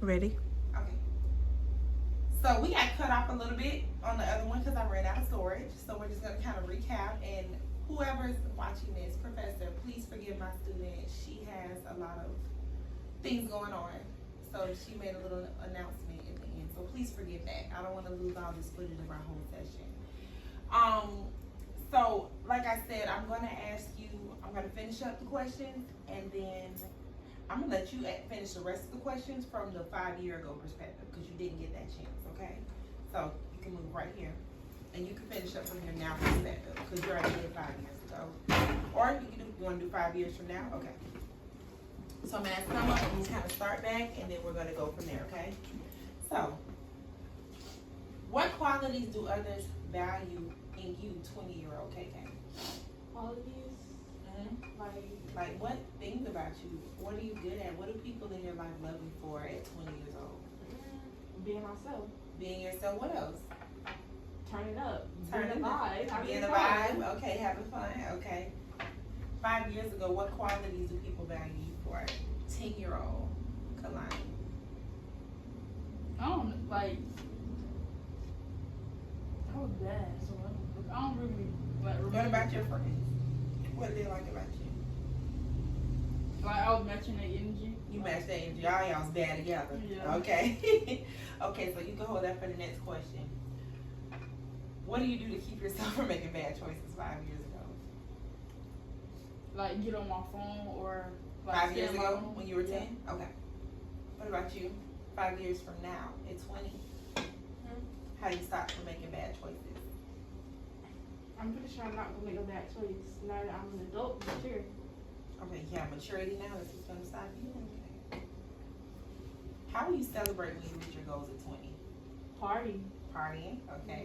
Ready? Okay. So we got cut off a little bit on the other one because I ran out of storage. So we're just going to kind of recap. And whoever's watching this, Professor, please forgive my student. She has a lot of things going on. So she made a little announcement at the end. So please forgive that. I don't want to lose all this footage of our whole session. So like I said, I'm going to ask you, I'm going to finish up the questions and then I'm gonna let you finish the rest of the questions from the 5 year ago perspective because you didn't get that chance, okay? So you can move right here and you can finish up from your now perspective because you already did 5 years ago. Or you can do, you wanna do 5 years from now? Okay. So I'm gonna ask come up and we'll kind of start back and then we're gonna go from there, okay? So, what qualities do others value in you, 20-year-old KK? Qualities, Like what things about you? What are you good at? What do people in your life love you for at 20 years old? being myself, Being yourself. What else? turning up, Turning being up. alive, having Being a fun. vibe. Okay, having fun. Okay. 5 years ago, what qualities do people value you for? 10-year-old Kalani. I don't like. I was bad, so I don't really like remember. What about your friends? What do they like about you? Like I was matching that energy. You match that energy. All y'all's bad together. Yeah. Okay. Okay, so you can hold that for the next question. What do you do to keep yourself from making bad choices 5 years ago? Like get on my phone or like 5 stay years in my ago room. when you were 10? Yeah. Okay. What about you? 5 years from now at 20? How do you stop from making bad choices? I'm pretty sure I'm not gonna make a bad choice now that I'm an adult, mature. Okay, you have maturity now. This is going to stop you. Okay. How will you celebrate when you reach your goals at 20? Party. Partying? Okay.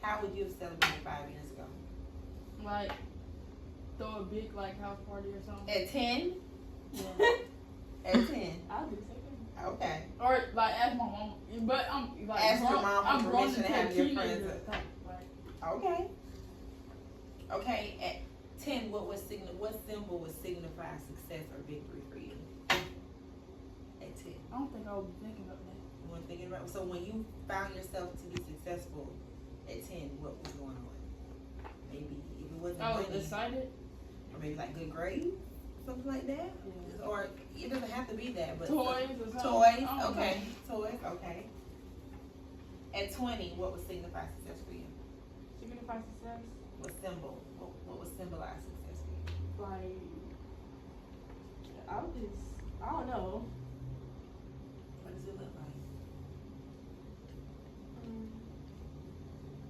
How would you have celebrated 5 years ago? Like throw a big like house party or something. At 10? Yeah. At 10. I'll do the same thing. Okay. Or like ask my mom, but I'm like Ask your mom for I'm grown permission to to have take your teenager friends. type, like, Okay. Okay, at 10, what symbol would signify success or victory for you? At 10. I don't think I would be thinking of that. You weren't thinking about, so when you found yourself to be successful at 10, what was going on? Maybe if it wasn't I was money, excited. or maybe like good grades, something like that? Yeah. Or it doesn't have to be that, but Toys or something. toys, I don't okay. know. Toys, okay. At 20, what would signify success for you? Signify success, What symbol? What would symbolize success for you? like, I don't know. What does it look like?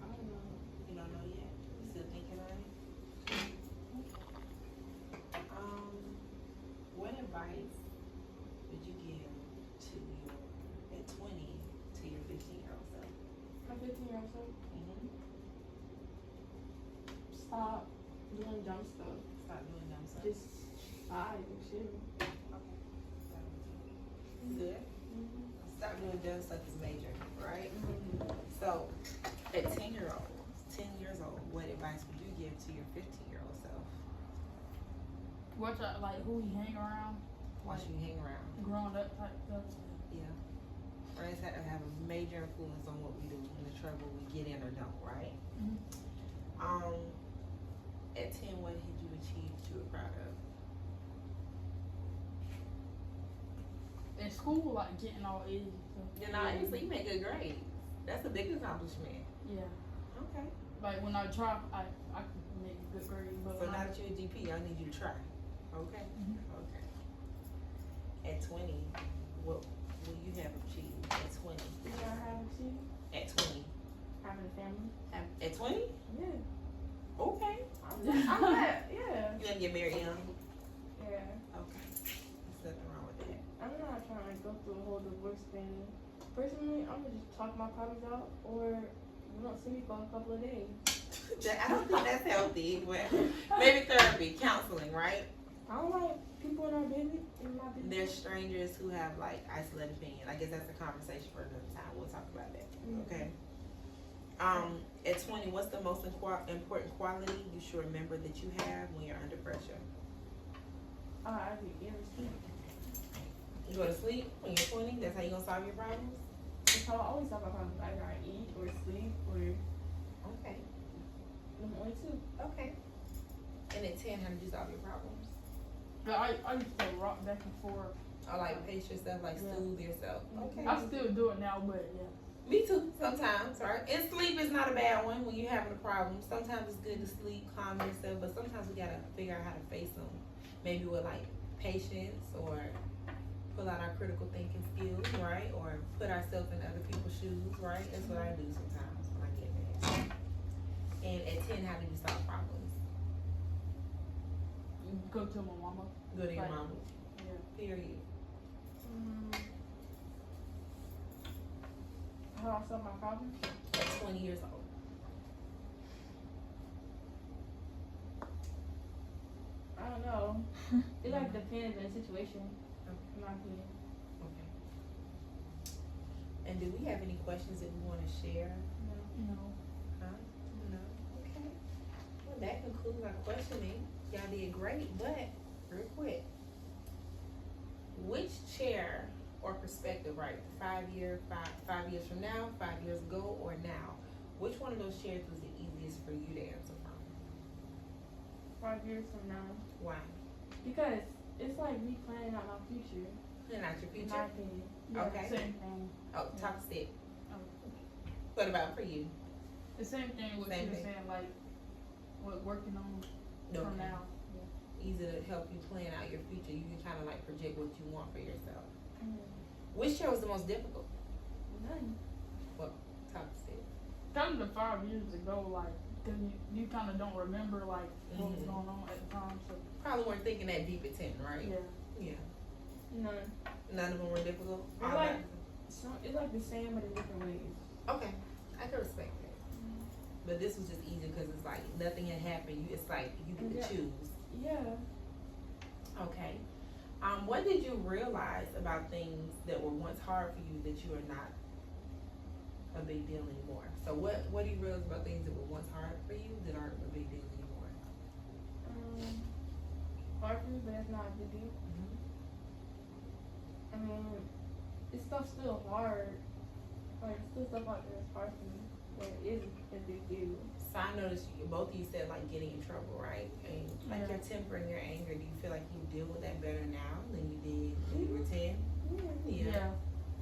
I don't know. You don't know yet? You still thinking on it? What advice would you give to your, at 20, to your 15-year-old self? My 15-year-old self, Mm-hmm. stop doing dumb stuff. Stop doing dumb stuff. Just vibe and chill. Okay. Good. Stop doing dumb stuff is major, right? So, at 10 years old, what advice would you give to your 15-year-old self? Watch out, like who you hang around. Watch you hang around. Growing up type stuff. Yeah. Friends have a major influence on what we do and the trouble we get in or don't, right? Mhm. At 10, what did you achieve that you were proud of? In school, like getting all A's. You know, so you make good grades. That's a big accomplishment. Yeah. Okay. Like when I try, I can make a good grade. But So when now I, that you're a GP, I need you to try. Okay. Mhm. Okay. At 20, what will you have achieved at 20? You know, having achieved, At 20? having a family. At 20? Yeah. Okay. I'm not, yeah. You gonna get married young? Yeah. Okay. There's nothing wrong with that. I'm not trying to go through a whole divorce thing. Personally, I'm gonna just talk my problems out, or you don't see me for a couple of days. I don't think that's healthy, but maybe therapy, counseling, right? I don't like people in our business, in my business. There's strangers who have like isolated opinion. I guess that's a conversation for another time. We'll talk about that. Okay. At 20, what's the most important quality you should remember that you have when you're under pressure? I be irresponsible. You go to sleep when you're 20? That's how you gonna solve your problems? That's how I always talk about problems. Either I eat or sleep or Okay. them only two. Okay. And at 10, how did you solve your problems? But I used to rock back and forth. Or like pace yourself, like Yeah. soothe yourself. Okay. I still do it now, but yeah. Me too, sometimes, right? And sleep is not a bad one when you're having a problem. Sometimes it's good to sleep, calm yourself, but sometimes we gotta figure out how to face them. Maybe with like patience or pull out our critical thinking skills, right? Or put ourselves in other people's shoes, right? That's what I do sometimes when I get mad. And at 10, how do you solve problems? Go to my mama. Go to your Right. mama. Yeah. Period. How I solve my problems? At 20 years old. I don't know. It like depends on the situation. In my opinion. Okay. And do we have any questions that we want to share? No. Huh? No. Okay. Well, that concludes our questioning. Y'all did great, but real quick, which chair or perspective, right? 5 years from now, 5 years ago, or now? Which one of those chairs was the easiest for you to answer from? 5 years from now. Why? Because it's like me planning out my future. Plan out your In my future. opinion. Yeah, Okay. Same thing. Oh, talk stick. Oh. What about for you? The same thing what Same you were thing. saying, like what working on from Okay. now. Easy to help you plan out your future. You can kind of like project what you want for yourself. Mm. Which chair was the most difficult? None. Talk stick. Kind of the 5 years ago, like, cause you kind of don't remember like what was Mhm. going on at the time. So Probably weren't thinking that deep at 10, right? yeah. Yeah. None. None of them were difficult? They're All like- right. It's like the same but in different ways. Okay. I can respect that. But this was just easy because it's like nothing had happened. It's like you get Yeah. to choose. Yeah. Okay. What did you realize about things that were once hard for you that you are not a big deal anymore? So what do you realize about things that were once hard for you that aren't a big deal anymore? Hard for me, but that's not a big deal. I mean, it's stuff still hard. Like, still stuff out there that's hard for me, but it is a big deal. So I noticed both of you said like getting in trouble, right? And like Yeah. your temper and your anger, do you feel like you deal with that better now than you did when you were 10? Yeah. Yeah.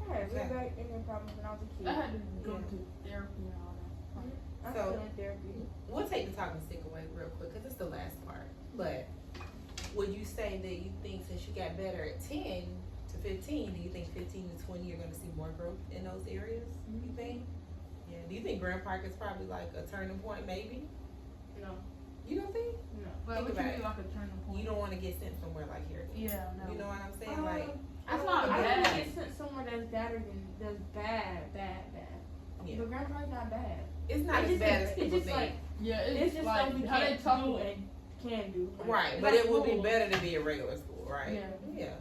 I had Okay. real bad anger problems when I was a kid. I had to go Yeah. to therapy and all that. I'm So- still in therapy. We'll take the talking stick away real quick because it's the last part. But would you say that you think since you got better at 10 to 15, do you think 15 to 20 you're going to see more growth in those areas? You think? Yeah. Do you think Grand Park is probably like a turning point maybe? No. You don't think? No. But Think what you about mean it. like a turning point? You don't want to get sent somewhere like here again. Yeah, no. You know what I'm saying? Like, I It's don't not wanna I go- don't bad. think it's sent somewhere that's badder than that's bad. Yeah. But Grand Park's not bad. It's not It's as just bad like- as people it's just think. like Yeah, it's just like stuff we how they can't talk do about and can do. Like, Right, it's but like it would be school. better to be a regular school, right? Yeah. Yeah.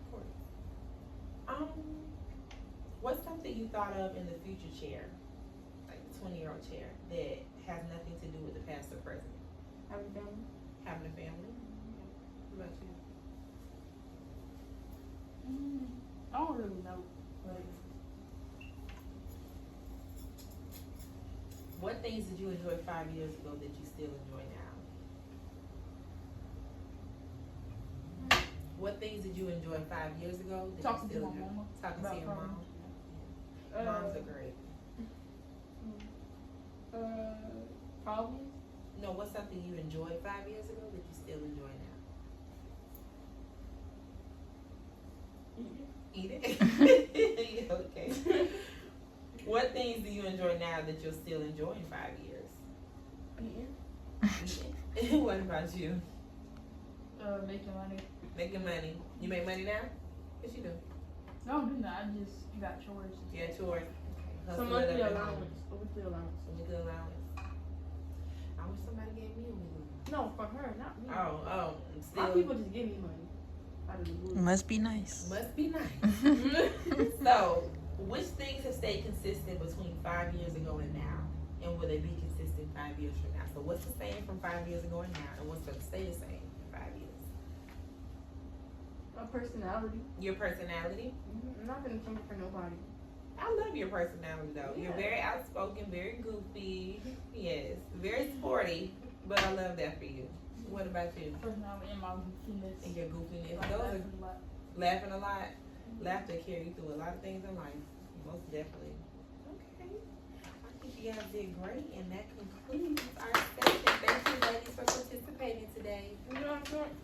Of course. What's something you thought of in the future chair, like the 20-year-old chair, that has nothing to do with the past or present? Having family. Having a family? What about you? I don't really know. Like, What things did you enjoy 5 years ago that you still enjoy now? What things did you enjoy 5 years ago that talking you to still my enjoy? mama Talking to about your mom. problems. Moms are great. Problems. No, what's something you enjoyed 5 years ago that you still enjoy now? Eat it. Okay. What things do you enjoy now that you'll still enjoy in 5 years? Eating. Eating. What about you? Making money. Making money. You make money now? Yes, you do. No, I don't do that. I just got chores. Yeah, chores. So Hustle it monthly up at home. allowance. A weekly allowance. Some good allowance. I wish somebody gave me a weekly. No, for her, not me. Oh, My still. people just give me money. Out of the blue. Must be nice. Must be nice. So, which things have stayed consistent between 5 years ago and now? And will they be consistent 5 years from now? So what's the same from 5 years ago and now? And what's going to stay the same in 5 years? My personality. Your personality? I'm not gonna come for nobody. I love your personality though. You're Yeah. very outspoken, very goofy. Yes, very sporty. But I love that for you. What about you? Personality and my goofiness. And your goofiness. Like, Those that's are a lot. laughing a lot. Laughter carry you through a lot of things in life. Most definitely. Okay. I think you guys did great, and that concludes our session. Thank you, ladies, for participating today. You know what I'm saying?